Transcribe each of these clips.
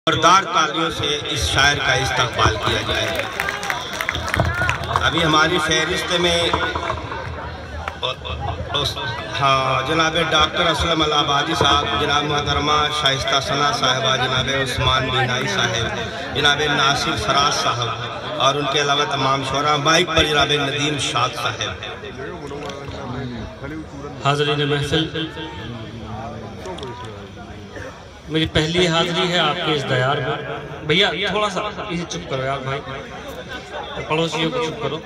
زوردار تالیوں سے اس شاعر کا استقبال کیا جائے۔ ابھی ہماری فہرست میں جناب ڈاکٹر اسلم الہآبادی صاحب، جناب محترمہ شائستہ ثنا صاحبہ، جناب عثمان بینائی صاحب، جناب ناصر فراز صاحب اور ان کے علاوہ تمام شعراء، مائک پر جناب ندیم شاد صاحب۔ حاضرین محفل، میری پہلی حاضری ہے آپ کے اس دیار میں۔ بھیا تھوڑا سا اسے چپ کرو یار بھائی، پڑوسیوں کو چپ کرو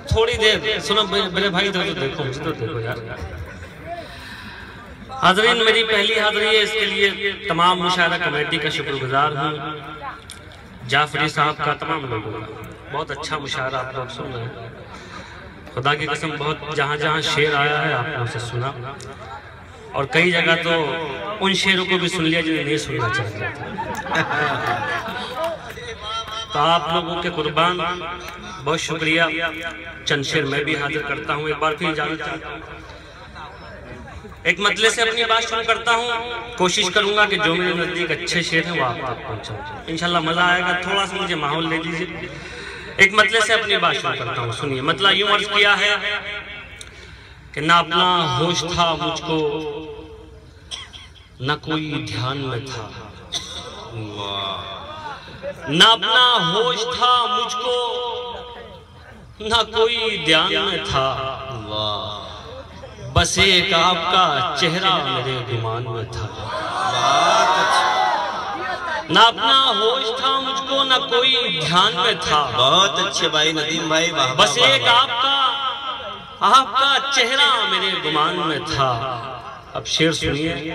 تھوڑی دیر۔ سنو میرے بھائی ادھر تو دیکھو، مجھے تو دیکھو یار۔ حاضرین، میری پہلی حاضری ہے، اس کے لیے تمام مشاہدہ کمیٹی کا شکر گزار ہوں، جعفری صاحب کا، تمام لوگوں کا۔ بہت اچھا مشاہدہ آپ لوگ سن رہے ہیں، خدا کی قسم بہت جہاں جہاں شعر آیا ہے آپ نے اسے سنا، اور کئی جگہ تو ان شعروں کو بھی سن لیا جنہیں نہیں سننا چاہتے تھے۔ تو آپ لوگوں کے قربان بہت شکریہ۔ چند شعر میں بھی حاضر کرتا ہوں، ایک بار پھر اجازت چاہتا ہوں، ایک مطلع سے اپنی بات شروع کرتا ہوں۔ کوشش کروں گا کہ جو میرے نزدیک اچھے شعر ہیں وہ آپ تک پہنچاؤں، انشاءاللہ مزہ آئے گا۔ تھوڑا سا مجھے ماحول لے دیجیے۔ ایک مطلع سے اپنی بات شروع کرتا ہوں، سنیے۔ مطلع یوں عرض کیا ہے کہ نہ اپنا ہوش تھا مجھ کو، نہ کوئی دھیان میں تھا، نہ اپنا ہوش تھا مجھ کو، نہ کوئی دھیان میں تھا، بس ایک آپ کا چہرہ میرے گمان میں تھا۔ نہ اپنا ہوش تھا مجھ کو، نہ کوئی دھیان میں تھا، بہت اچھے بھائی ندیم بھائی، بس ایک آپ کا چہرہ میرے گمان میں تھا۔ اب شعر سنیے۔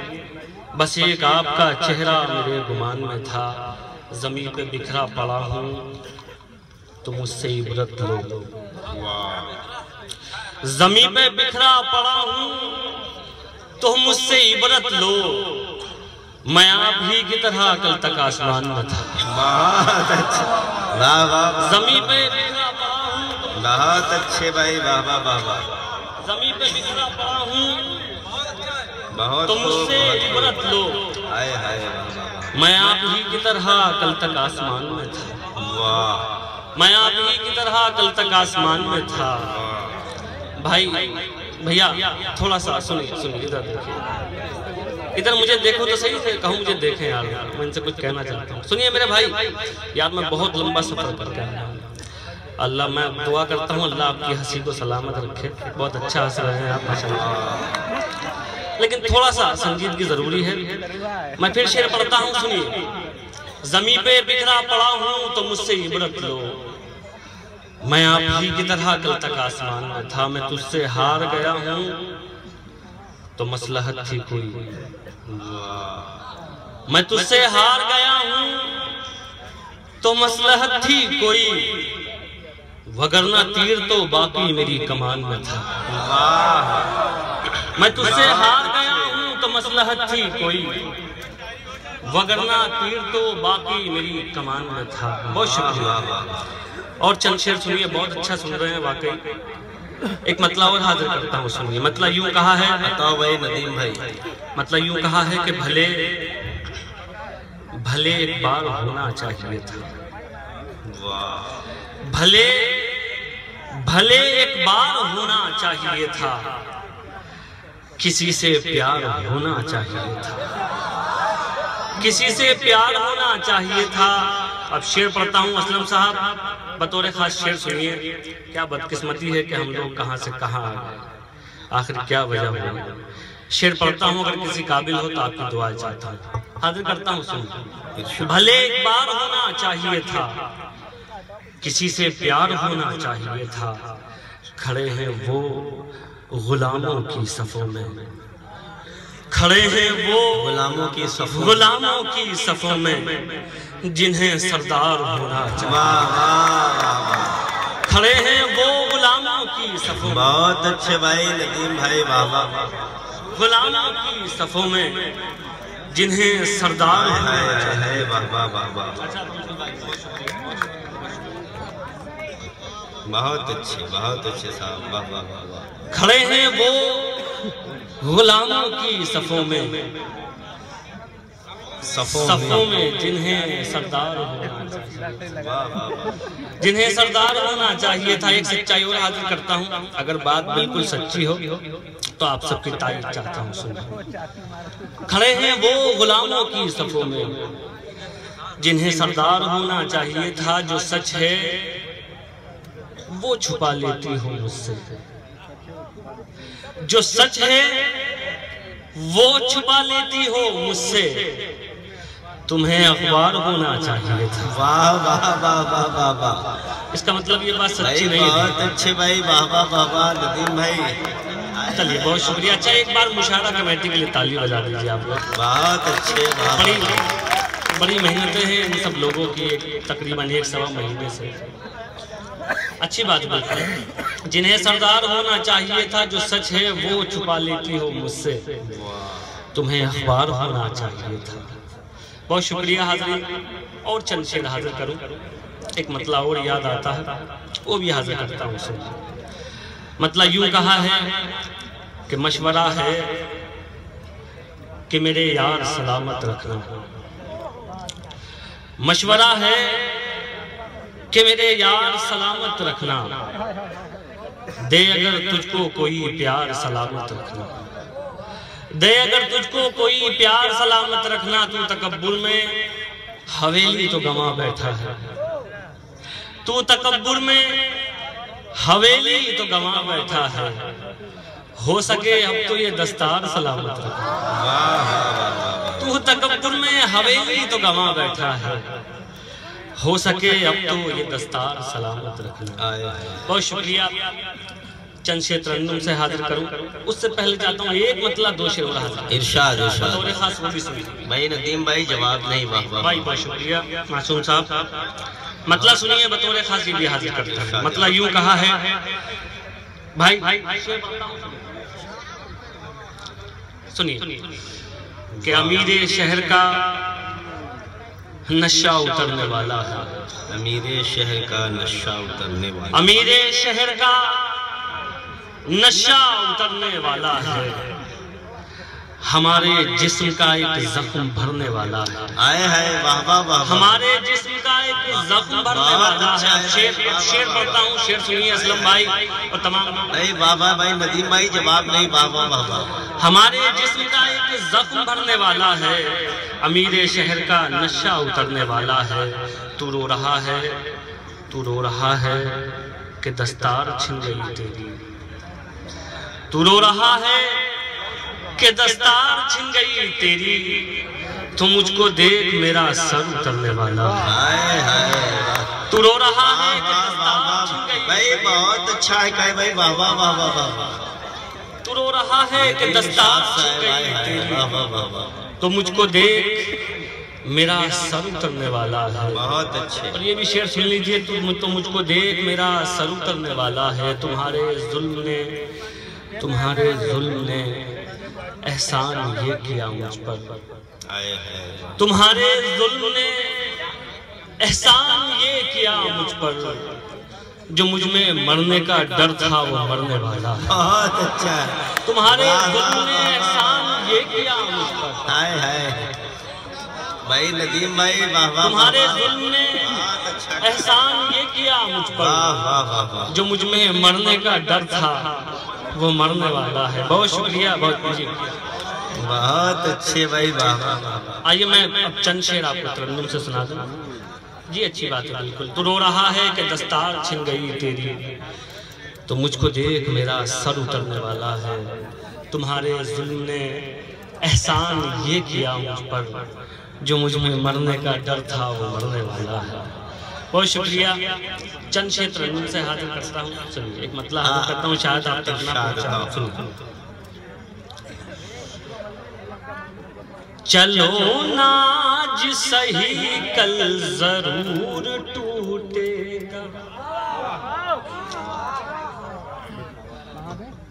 بس ایک آپ کا چہرہ میرے گمان میں تھا، زمین پہ بکھرا پڑا ہوں تو مجھ سے عبرت لو، زمین پہ بکھرا پڑا ہوں تو مجھ سے عبرت لو، میں آپ ہی کی طرح کل تک آسمان میں تھا۔ زمین پہ بکھرا پڑا ہوں، بہت اچھے بھائی، واہ واہ واہ واہ، زمین پہ بکھرا پڑا ہوں بہت تو مجھ سے عبرت لو، میں آپ ہی کی طرح کل تک آسمان میں تھا، میں آپ ہی کی طرح کل تک آسمان میں تھا۔ بھیا تھوڑا سا سنیے، ادھر دیکھیں، ادھر مجھے دیکھو تو صحیح سے کہوں، مجھے دیکھیں یار، میں ان سے کچھ کہنا چاہتا ہوں۔ سنیے میرے بھائی، یار میں بہت لمبا سفر کر کے آیا ہوں، اللہ میں دعا کرتا ہوں اللہ آپ کی ہنسی کو سلامت رکھے، بہت اچھا ہنس رہے ہیں آپ ماشاءاللہ، لیکن تھوڑا سا سنجیدگی ضروری ہے۔ میں پھر شعر پڑھتا ہوں، سنیے۔ زمین پہ بکھرا پڑا ہوں تو مجھ سے عبرت لو، میں آپ ہی کی طرح کل تک آسمان میں تھا، میں تجھ سے ہار گیا ہوں تو مصلحت تھی کوئی، میں تجھ سے ہار گیا ہوں تو مصلحت تھی کوئی، وگرنہ تیر تو باقی میری کمان میں تھا۔ میں تجھ سے ہار گیا ہوں تو مصلحت تھی کوئی، وگرنہ تیر تو باقی میری کمان میں تھا۔ بہت شکریہ۔ اور چند شعر سنیے، بہت اچھا سن رہے ہیں واقعی۔ ایک مطلع اور حاضر کرتا ہوں، سنیے۔ مطلع یوں کہا ہے، بتاؤ بھائی ندیم بھائی، مطلع یوں کہا ہے کہ بھلے ایک بار ہونا چاہیے تھا، بھلے ایک بار ہونا چاہیے تھا، کسی سے پیار ہونا چاہیے تھا، کسی سے پیار ہونا چاہیے تھا۔ اب شعر پڑھتا ہوں، اسلم صاحب بطور خاص شعر سنیے۔ کیا بدقسمتی ہے کہ ہم لوگ کہاں سے کہاں آ گئے، آخر کیا وجہ ہوئی۔ شعر پڑھتا ہوں، اگر کسی قابل ہو تو آپ کی دعا چاہتا ہوں، حاضر کرتا ہوں، سنیے۔ بھلے ایک بار ہونا چاہیے تھا، کسی سے پیار ہونا چاہیے تھا، کھڑے ہیں وہ غلاموں کی صفوں میں، کھڑے ہیں وہ غلاموں کی صفوں میں جنہیں سردار ہونا چاہیے، کھڑے ہیں وہ غلاموں کی صفوں میں، بہت اچھے بھائی ندیم بھائی، واہ واہ، غلاموں کی صفوں میں جنہیں سردار ہونا چاہیے۔ بہت اچھے صاحب، واہ واہ واہ، کھڑے ہیں وہ غلاموں کی صفوں میں صفوں میں جنہیں سردار ہونا چاہیے، جنہیں سردار ہونا چاہیے تھا۔ ایک سچائی اور حاضر کرتا ہوں، اگر بات بالکل سچی ہو تو آپ سب کی تائید چاہتا ہوں سنیں۔ کھڑے ہیں وہ غلاموں کی صفوں میں جنہیں سردار ہونا چاہیے تھا، جو سچ ہے وہ چھپا لیتی ہو مجھ سے، جو سچ ہے وہ چھپا لیتی ہو مجھ سے، تمہیں اخبار ہونا چاہیے تھا۔ واہ واہ واہ واہ واہ واہ، اس کا مطلب یہ بات سچی نہیں ہے۔ بہت اچھے بھائی، واہ واہ واہ واہ ندیم بھائی، چلیے بہت شکریہ۔ اچھا ایک بار مشاہرہ کمیٹی کے لیے تالی بجا دیجیے آپ لوگ۔ بہت اچھے، بڑی محنتیں ہیں ان سب لوگوں کی، تقریباً 1.25 مہینے سے۔ اچھی بات بولتے ہیں، جنہیں سردار ہونا چاہیے تھا، جو سچ ہے وہ چھپا لیتی ہو مجھ سے، تمہیں اخبار ہونا چاہیے تھا۔ بہت شکریہ حاضرین، اور چند شعر حاضر کروں، ایک مطلع اور یاد آتا ہے وہ بھی حاضر کرتا ہوں سنیے۔ مطلع یوں کہا ہے کہ مشورہ ہے کہ میرے یار سلامت رکھنا، مشورہ ہے کہ میرے یار سلامت رکھنا، دے اگر تجھ کو کوئی پیار سلامت رکھنا، دے اگر تجھ کو کوئی پیار سلامت رکھنا، تو تکبر میں حویلی تو گما بیٹھا ہے، تو تکبر میں حویلی تو گما بیٹھا ہے، ہو سکے اب تو یہ دستار سلامت رکھنا، تو تکبر میں حویلی تو گما بیٹھا ہے، ہو سکے اب تو یہ دستار سلامت رکھنا۔ بہت شکریہ۔ چند شعر ترنم سے حاضر کروں، اس سے پہلے چاہتا ہوں ایک مطلع 2 شعر اور حاضر کروں۔ ارشاد ارشاد بطور خاص وہ بھی سنیے بھائی ندیم بھائی، جواب نہیں، واہ واہ بھائی، بہت شکریہ معصوم صاحب۔ مطلع سنیے، بطور خاص یہ بھی حاضر کرتا ہوں۔ مطلع یوں کہا ہے بھائی، سنیے کہ امیر شہر کا نشہ اترنے والا ہے، امیر شہر کا نشہ اترنے والا، امیر شہر کا نشہ اترنے والا ہے، ہمارے جسم کا ایک زخم بھرنے والا ہے، آئے ہے واہ واہ واہ، ہمارے جسم کا ایک زخم بھرنے والا ہے۔ شعر پڑھتا ہوں، شعر سنیے اسلم بھائی اور تمام بھائی، واہ واہ بھائی ندیم بھائی، جواب نہیں، واہ واہ واہ واہ، ہمارے جسم کا ایک زخم بھرنے والا ہے، امیر شہر کا نشہ اترنے والا ہے، تو رو رہا ہے، تو رو رہا ہے کہ دستار چھن گئی تیری، تو رو رہا ہے کہ دستار چھن گئی تیری، تو مجھ کو دیکھ میرا سر اترنے والا ہے، آئے ہے، تو رو رہا ہے کہ دستار چھن گئی بھائی بہت اچھا ہے کہے بھائی، واہ واہ واہ واہ واہ، تو رو رہا ہے کہ دستار چھن گئی تیری، واہ واہ واہ واہ، تو مجھ کو دیکھ میرا سر اترنے والا ہے۔ بہت اچھے، اور یہ بھی شعر سن لیجئے، تو مجھ کو دیکھ میرا سر اترنے والا ہے، تمہارے ظلم نے احسان یہ کیا مجھ پر، آئے ہے، تمہارے ظلم نے احسان یہ کیا مجھ پر، جو مجھ میں مرنے کا ڈر تھا وہ مرنے والا ہے، بہت اچھا ہے، تمہارے ظلم نے احسان یہ کیا مجھ پر، آئے ہے بھائی ندیم بھائی، واہ واہ، تمہارے ظلم نے احسان یہ کیا مجھ پر، واہ واہ واہ واہ، جو مجھ میں مرنے کا ڈر تھا وہ مرنے والا ہے۔ بہت شکریہ، بہت بہت اچھے بھائی، واہ واہ واہ، آئیے میں اب چند شعر آپ کو ترنم سے سنا دوں۔ جی اچھی بات ہے، بالکل۔ تو رو رہا ہے کہ دستار چھن گئی تیری، تو مجھ کو دیکھ میرا سر اترنے والا ہے، تمہارے ظلم نے احسان یہ کیا مجھ پر، جو مجھ میں مرنے کا ڈر تھا وہ مرنے والا ہے۔ بہت شکریہ۔ چند شعر ترنم سے حاضر کرتا ہوں، سنیے ایک مطلع حاضر کرتا ہوں، شاید آپ تک نہ پہنچا۔ سنیے، چلو ناج سہی کل ضرور ٹوٹے گا،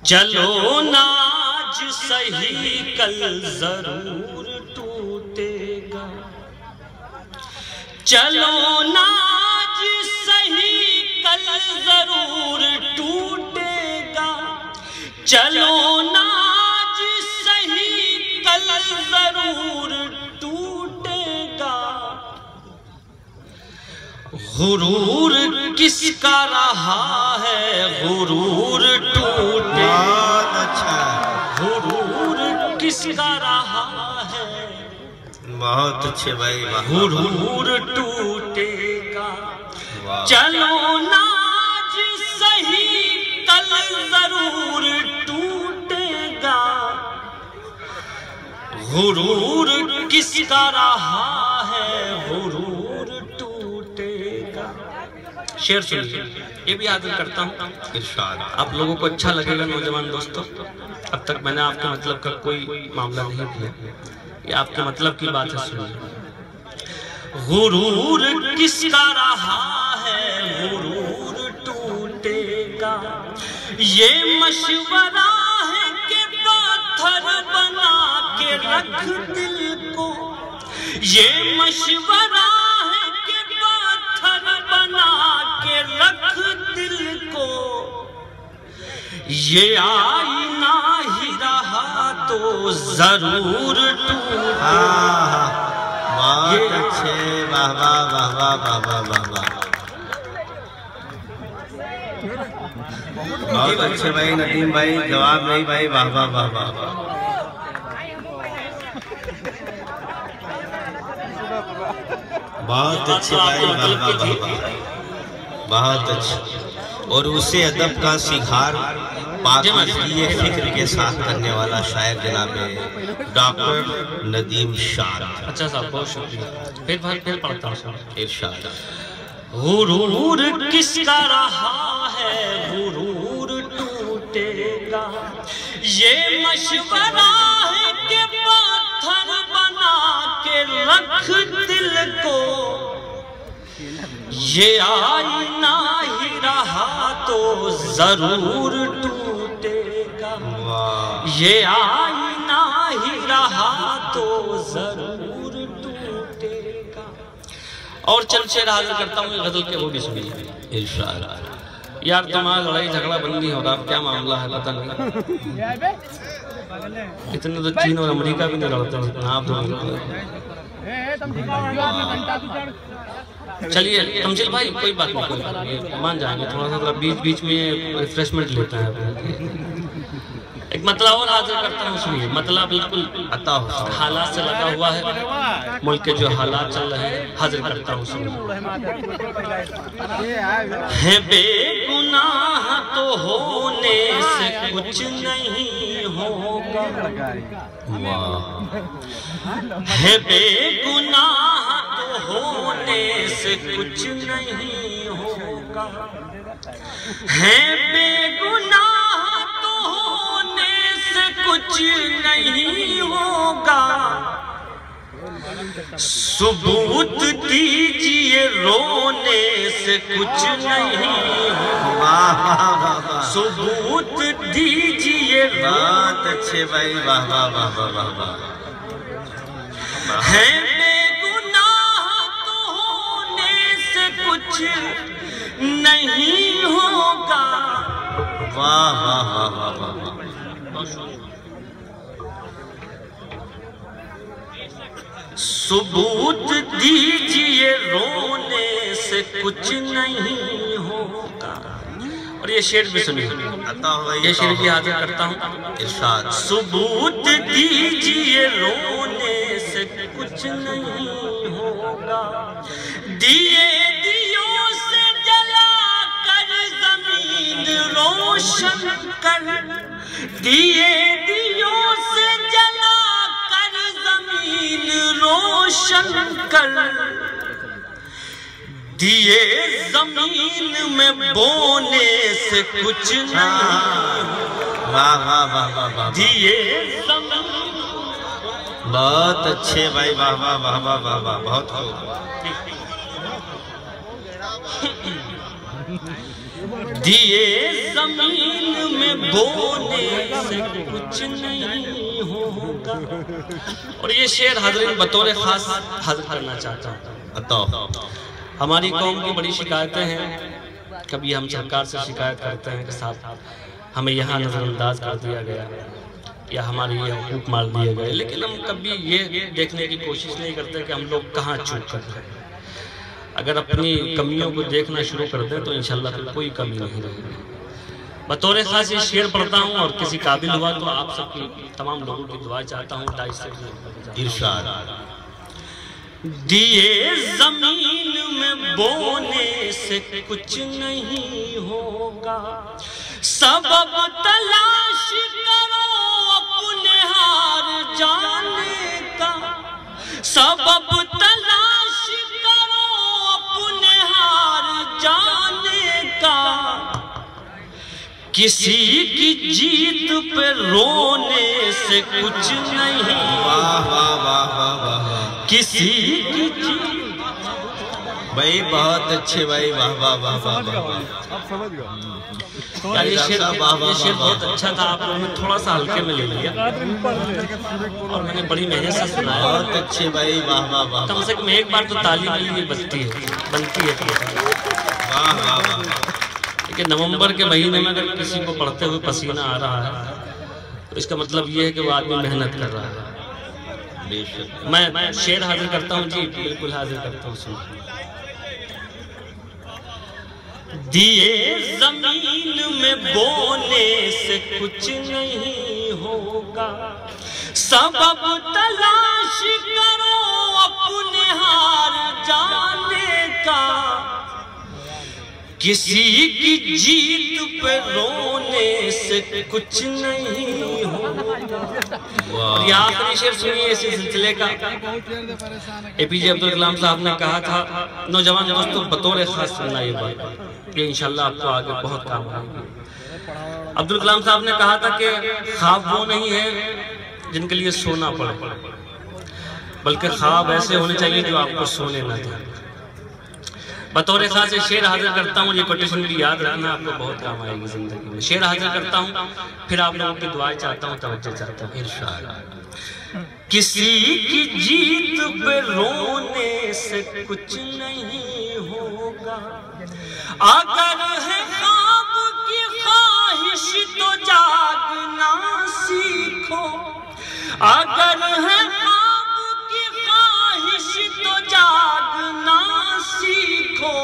چلو ناج سہی کل ضرور ٹوٹے گا، چلو ناج سہی کل ضرور ٹوٹے گا، چلو ناج سہی کل ضرور ٹوٹے غرور کس کا رہا ہے غرور ٹوٹے بہت اچھا غرور کس کا رہا ہے بہت اچھے بھائی غرور ٹوٹے گا واہ چلو ناج صحیح کل ضرور ٹوٹے گا غرور کس کا رہا ہے غرور ٹوٹے گا شعر سنیے یہ بھی حاضر کرتا ہوں ارشاد آپ لوگوں کو اچھا لگے گا نوجوان دوستو اب تک میں نے آپ کے مطلب کا کوئی معاملہ نہیں کیا یہ آپ کے مطلب کی بات ہے سنیے غرور کس کا رہا ہے غرور ٹوٹے گا یہ مشورہ ہے کہ پتھر بنا کے رکھ دل کو یہ مشورہ ہے کہ پتھر بنا کے رکھ دل کو یہ آئینہ ہی رہا تو ضرور ٹوٹے بہت اچھے واہ واہ واہ واہ واہ واہ واہ بہت اچھے بھائی ندیم بھائی جواب نہیں بھائی واہ واہ واہ واہ بہت اچھے بھائی واہ واہ واہ واہ بہت اچھے اور اسے ادب کا سکھار پاکیزگی فکر کے ساتھ کرنے والا شاعر جناب ڈاکٹر ندیم شاہ اچھا صاحب بہت شکریہ پھر پڑھتا ہوں ارشاد غرور کس کا رہا ہے غرور ٹوٹے گا یہ مشورہ ہے کہ پتھر بنا کے رکھ دل کو یہ آئینہ ہی رہا تو ضرور ٹوٹے گا یہ آئینہ ہی رہا تو ضرور ٹوٹے گا اور چند شعر حاضر کرتا ہوں غزل کے وہ بھی سنیے ارشاد یار تمہارا لڑائی جھگڑا بند نہیں ہو رہا کیا معاملہ ہے پتہ نہیں اتنے تو چین اور امریکہ بھی نہیں لڑتے جتنا آپ چلیے تمثیل بھائی کوئی بات نہیں مان جائیں گے تھوڑا سا بیچ بیچ میں ریفریشمنٹ لیتا ہے ایک مطلب اور حاضر کرتا ہوں سنیے مطلب بالکل عطا ہو حالات سے لگا ہوا ہے ملک کے جو حالات چل رہے ہیں حاضر کرتا ہوں سنیے ہے بے گناہ تو ہونے سے کچھ نہیں ہوگا ہے بے گناہ تو ہونے سے کچھ نہیں ہوگا ہے بے گناہ تو ہونے سے کچھ نہیں ہوگا ثبوت دیجئے رونے سے کچھ نہیں ہوگا ثبوت دیجئے بہت اچھے بھائی واہ واہ واہ واہ واہ ہے بے گناہ تو ہونے سے کچھ نہیں ہوگا واہ واہ واہ واہ واہ ثبوت دیجئے رونے سے کچھ نہیں ہوگا اور یہ شعر بھی سنیے یہ شعر بھی حاضر کرتا ہوں ارشاد ثبوت دیجئے رونے سے کچھ نہیں ہوگا دیے دیوں سے جلا کر زمین روشن کر دیے دیوں سے جلا کر زمین روشن کر دیے زمین میں بونے سے کچھ نہیں واہ واہ واہ واہ واہ دیے زمین بہت اچھے بھائی واہ واہ واہ واہ واہ واہ بہت خوب دیے زمین میں بونے سے کچھ نہیں ہوگا اور یہ شعر حضرت بطور خاص حاضر کرنا چاہتا ہوں عطا ہماری قوم کی بڑی شکایتیں ہیں کبھی ہم سرکار سے شکایت کرتے ہیں کہ صاحب ہمیں یہاں نظر انداز کر دیا گیا یا ہمارے یہ حقوق مار دیے گئے لیکن ہم کبھی یہ دیکھنے کی کوشش نہیں کرتے کہ ہم لوگ کہاں چوک کر رہے ہیں اگر اپنی کمیوں کو دیکھنا شروع کر دیں تو انشاءاللہ پھر کوئی کمی نہیں رہے گی۔ بطور خاص یہ شعر پڑھتا ہوں اور کسی قابل ہوا تو آپ سب کی تمام لوگوں کی دعا چاہتا ہوں۔ ارشاد۔ دیے زمین میں بونے سے کچھ نہیں ہوگا، سبب تلاش کرو اپنے ہار جانے کا، سبب تلاش کرو اپنے ہار جانے کا، کسی کی جیت پہ رونے سے کچھ نہیں، واہ واہ واہ واہ واہ، کسی کی جیت۔ بھائی بہت اچھے بھائی، واہ واہ واہ واہ واہ۔ یہ شعر بہت اچھا تھا، آپ لوگوں نے تھوڑا سا ہلکے میں لے لیا اور میں نے بڑی محنت سے سنایا۔ بہت اچھے بھائی، واہ واہ واہ، کم سے کم ایک بار تو تالی کے لیے بنتی ہے۔ واہ واہ واہ۔ کہ نومبر کے مہینے میں اگر کسی کو پڑھتے ہوئے پسینہ آ رہا ہے تو اس کا مطلب یہ ہے کہ وہ آدمی محنت کر رہا ہے۔ بے شک۔ میں شعر حاضر کرتا ہوں جی، بالکل حاضر کرتا ہوں، سنیں۔ دیے زمین میں بونے سے کچھ نہیں ہوگا، سبب تلاش کرو اپنے ہار جانے کا، کسی کی جیت پہ رونے سے کچھ نہیں ہوگا۔ یہ آخری شعر سنیے اسی سلسلے کا۔ اے پی جے عبدالکلام صاحب نے کہا تھا، نوجوان دوستوں بطور خاص سننا یہ بات، یہ انشاءاللہ آپ کو آگے بہت کام آئے گی۔ عبدالکلام صاحب نے کہا تھا کہ خواب وہ نہیں ہے جن کے لیے سونا پڑے، بلکہ خواب ایسے ہونے چاہیے جو آپ کو سونے نہ دیں۔ بطور خاص شعر حاضر کرتا ہوں، یہ کوٹیشن بھی یاد رکھنا، آپ کو بہت کام آئے گی زندگی میں۔ شعر حاضر کرتا ہوں، پھر آپ لوگوں کی دعائیں چاہتا ہوں، توجہ چاہتا ہوں۔ ارشاد۔ کسی کی جیت پہ رونے سے کچھ نہیں ہوگا، اگر ہے خواب کی خواہش تو جاگنا سیکھو، اگر ہے خواب کی خواہش تو جاگنا سیکھو،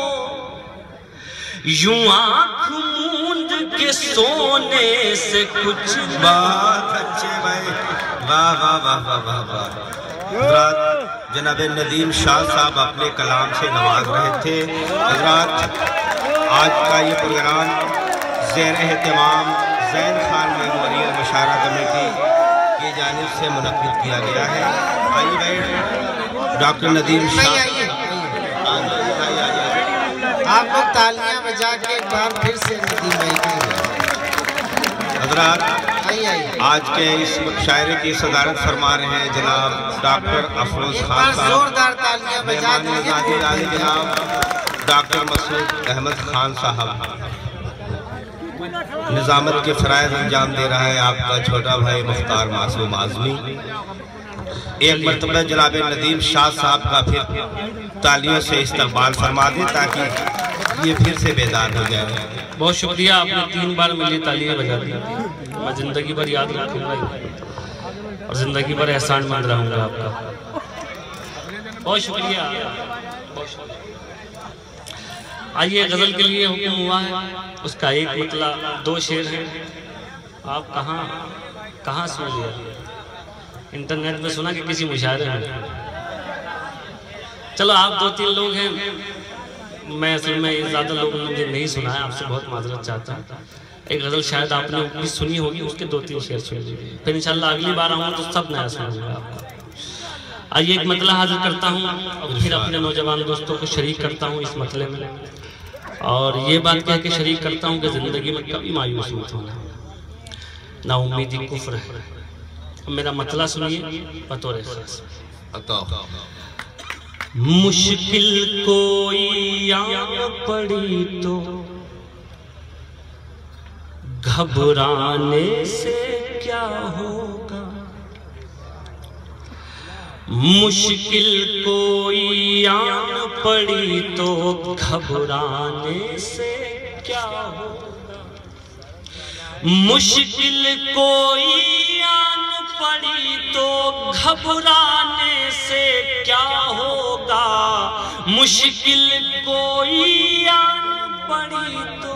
یوں آنکھ موند کے سونے سے کچھ۔ بہت اچھے بھائی، واہ واہ واہ واہ واہ واہ۔ حضرات جناب ندیم شاہ صاحب اپنے کلام سے نواز رہے تھے۔ حضرات آج کا یہ پروگرام زیر اہتمام زین خان میموریل مشاعرہ کمیٹی کی جانب سے منعقد کیا گیا ہے۔ آئیے بھائی، ڈاکٹر ندیم شاہ آپ لوگ تالیاں بجا کے ایک بار پھر سے ندیم بھائی کے حضرات آئیے آج کے اس مشاعرے کی صدارت فرما رہے ہیں جناب ڈاکٹر افروز خان صاحب، زوردار تالیاں بجا مہمان نوازی عالی جناب ڈاکٹر مسعود احمد خان صاحب۔ نظامت کے فرائض انجام دے رہا ہے آپ کا چھوٹا بھائی مختار معصوم اعظمی۔ ایک مرتبہ جناب ندیم شاہ صاحب کا پھر تالیوں سے استقبال فرما دیں تاکہ یہ پھر سے بیدار ہو جائے۔ بہت شکریہ، آپ نے 3 بار میرے تالیاں بجا دی، میں زندگی بھر یاد رکھوں گا اور زندگی بھر احسان مند رہوں گا آپ کا۔ بہت شکریہ۔ آئیے غزل کے لیے حکم ہوا ہے، اس کا ایک مطلع 2 شعر ہیں۔ آپ کہاں سن لیا؟ انٹرنیٹ میں سنا کہ کسی مشاعرے میں؟ چلو آپ 2-3 لوگ ہیں، میں اصل میں زیادہ لوگوں نے مجھے نہیں سنا ہے، آپ سے بہت معذرت چاہتا ہوں۔ ایک غزل شاید آپ نے بھی سنی ہوگی، اس کے 2-3 شعر سن لیجیے، پھر انشاءاللہ اگلی بار آؤں تو سب نیا سنوں گا آپ کو۔ آئیے ایک مطلع حاضر کرتا ہوں اور پھر اپنے نوجوان دوستوں کو شریک کرتا ہوں اس مطلع میں، اور یہ بات کہہ کے شریک کرتا ہوں کہ زندگی میں کبھی مایوس مت ہونا، نا امیدی کفر ہے۔ میرا مطلع سنیے بطور خاص۔ مشکل کوئی آ پڑی تو گھبرانے سے کیا ہوگا، مشکل کوئی آ پڑی تو گھبرانے سے کیا ہوگا، مشکل کوئی آ پڑی تو گھبرانے سے کیا ہوگا، مشکل کوئی آن پڑی تو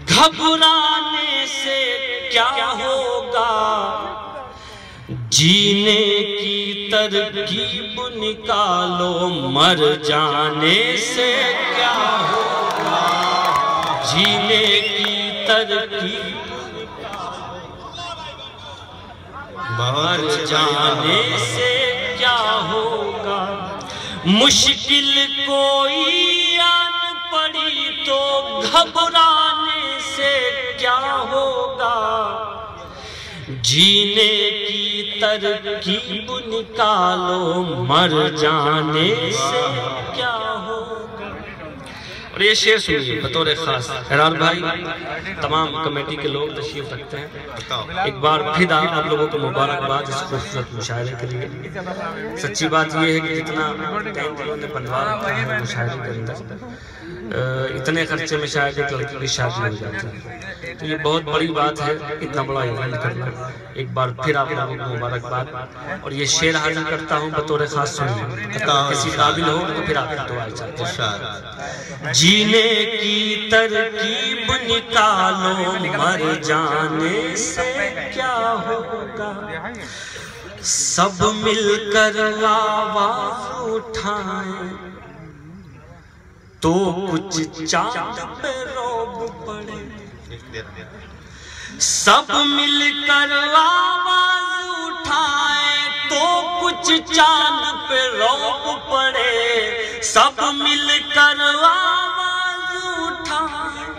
گھبرانے سے کیا ہوگا، جینے کی ترکیب نکالو مر جانے سے کیا ہوگا، جینے کی ترکیب مر جانے سے کیا ہوگا، مشکل کوئی آن پڑی تو گھبرانے سے کیا ہوگا، جینے کی ترکیب نکالو مر جانے سے کیا ہوگا۔ اور یہ شعر سنیے بطور خاص حیران بھائی، تمام کمیٹی کے لوگ تشریف رکھتے ہیں، ایک بار پھر آپ لوگوں کو مبارکباد اس خوبصورت مشاعرے کے لیے۔ سچی بات یہ ہے کہ جتنا ٹائم انہوں نے بنوا رکھا ہے مشاعرے کے اندر، اتنے خرچے میں شاید ایک لڑکی کی شادی ہو جاتی ہے، تو یہ بہت بڑی بات ہے اتنا بڑا ایونٹ کرنا۔ ایک بار پھر آپ لوگوں کو مبارکباد، اور یہ شعر حاضر کرتا ہوں بطور خاص سنیے، کسی قابل ہو تو پھر آپ کو دعائیں چاہتے ہیں۔ جینے کی ترکیب نکالو مر جانے سے کیا ہوگا، سب مل کر آواز اٹھائیں تو کچھ چاند پہ روب پڑے، سب مل کر آواز اٹھائیں تو کچھ چاند پہ روب پڑے، سب مل کر آواز اٹھائیں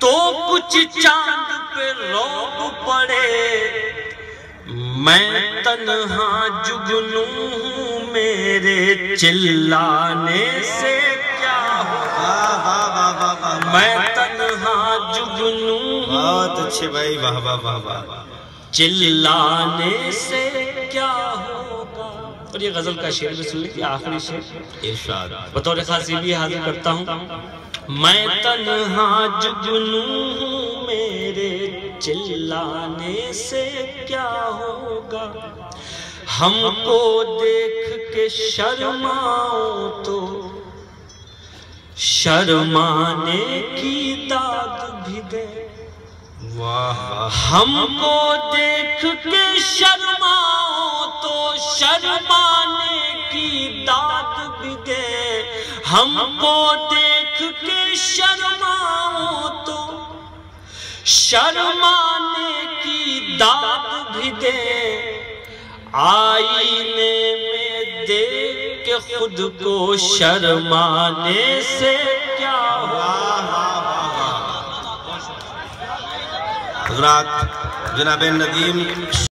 تو کچھ چاند پہ روب پڑے، میں تنہا جگنوں ہوں میرے چلانے سے کیا ہوگا، میں تنہا جگنوں ہوں بہت اچھے بھائی، واہ واہ واہ واہ، چلانے سے کیا ہوگا۔ اور یہ غزل کا شعر بھی سنیے کہ آخری شعر ارشاد بطور خاص یہ بھی حاضر کرتا ہوں۔ میں تنہا جگنوں ہوں میرے چلانے سے کیا ہوگا، ہم کو دیکھ کے شرماؤ تو شرمانے کی داد بھی دے، ہم کو دیکھ کے شرماؤ تو شرمانے کی داد بھی دے، ہم کو دیکھ کے شرماؤ تو شرمانے کی داد بھی دے، آئینے میں دیکھ کے خود کو شرمانے سے کیا ہوگا۔ حضرات جناب ندیم